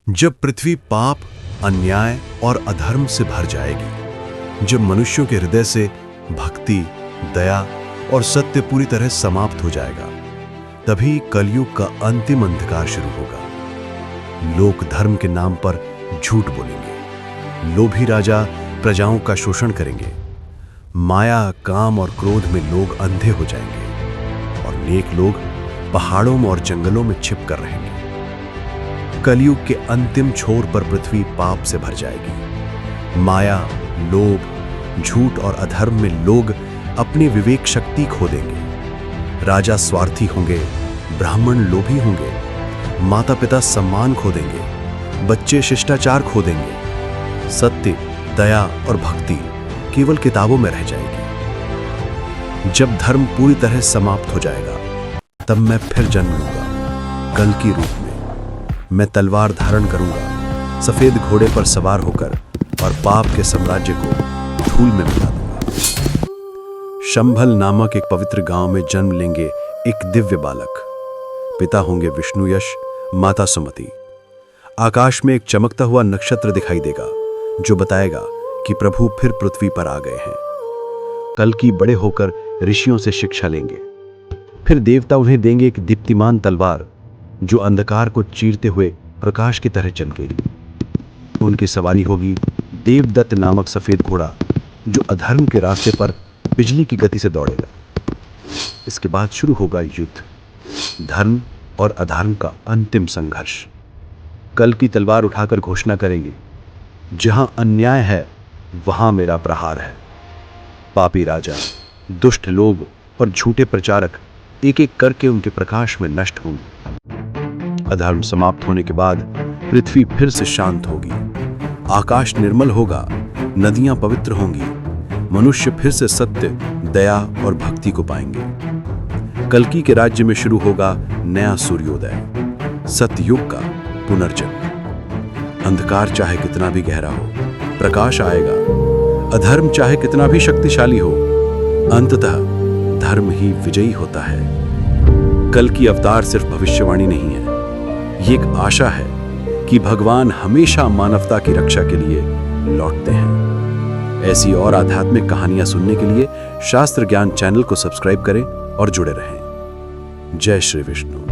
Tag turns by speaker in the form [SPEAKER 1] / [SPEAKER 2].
[SPEAKER 1] जब पृथ्वी पाप, अन्याय और अधर्म से भर जाएगी, जब मनुष्यों के हृदय से भक्ति, दया और सत्य पूरी तरह समाप्त हो जाएगा, तभी कलयुग का अंतिम अंधकार शुरू होगा। लोग धर्म के नाम पर झूठ बोलेंगे, लोभी राजा प्रजाओं का शोषण करेंगे, माया, काम और क्रोध में लोग अंधे हो जाएंगे और नेक लोग पहाड़ों और जंगलों में छिप कर रहेंगे। कलयुग के अंतिम छोर पर पृथ्वी पाप से भर जाएगी। माया, लोभ, झूठ और अधर्म में लोग अपनी विवेक शक्ति खो देंगे। राजा स्वार्थी होंगे, ब्राह्मण लोभी होंगे, माता पिता सम्मान खो देंगे, बच्चे शिष्टाचार खो देंगे। सत्य, दया और भक्ति केवल किताबों में रह जाएगी। जब धर्म पूरी तरह समाप्त हो जाएगा, तब मैं फिर जन्म लूंगा, कल की रूप में। मैं तलवार धारण करूंगा, सफेद घोड़े पर सवार होकर, और पाप के साम्राज्य को धूल में मिला दूंगा। शंभल नामक एक पवित्र गांव में जन्म लेंगे एक दिव्य बालक। पिता होंगे विष्णु यश, माता सुमति। आकाश में एक चमकता हुआ नक्षत्र दिखाई देगा जो बताएगा कि प्रभु फिर पृथ्वी पर आ गए हैं। कल की बड़े होकर ऋषियों से शिक्षा लेंगे। फिर देवता उन्हें देंगे एक दीप्तिमान तलवार जो अंधकार को चीरते हुए प्रकाश की तरह चमकेगी। उनकी सवारी होगी देवदत्त नामक सफेद घोड़ा जो अधर्म के रास्ते पर बिजली की गति से दौड़ेगा। इसके बाद शुरू होगा युद्ध, धर्म और अधर्म का अंतिम संघर्ष। कल की तलवार उठाकर घोषणा करेंगे, जहां अन्याय है वहां मेरा प्रहार है। पापी राजा, दुष्ट लोग और झूठे प्रचारक एक एक करके उनके प्रकाश में नष्ट होंगे। अधर्म समाप्त होने के बाद पृथ्वी फिर से शांत होगी, आकाश निर्मल होगा, नदियां पवित्र होंगी, मनुष्य फिर से सत्य, दया और भक्ति को पाएंगे। कल्कि के राज्य में शुरू होगा नया सूर्योदय, सतयुग का पुनर्जन्म। अंधकार चाहे कितना भी गहरा हो, प्रकाश आएगा। अधर्म चाहे कितना भी शक्तिशाली हो, अंततः धर्म ही विजयी होता है। कल की अवतार सिर्फ भविष्यवाणी नहीं है, ये एक आशा है कि भगवान हमेशा मानवता की रक्षा के लिए लौटते हैं। ऐसी और आध्यात्मिक कहानियां सुनने के लिए शास्त्र ज्ञान चैनल को सब्सक्राइब करें और जुड़े रहें। जय श्री विष्णु।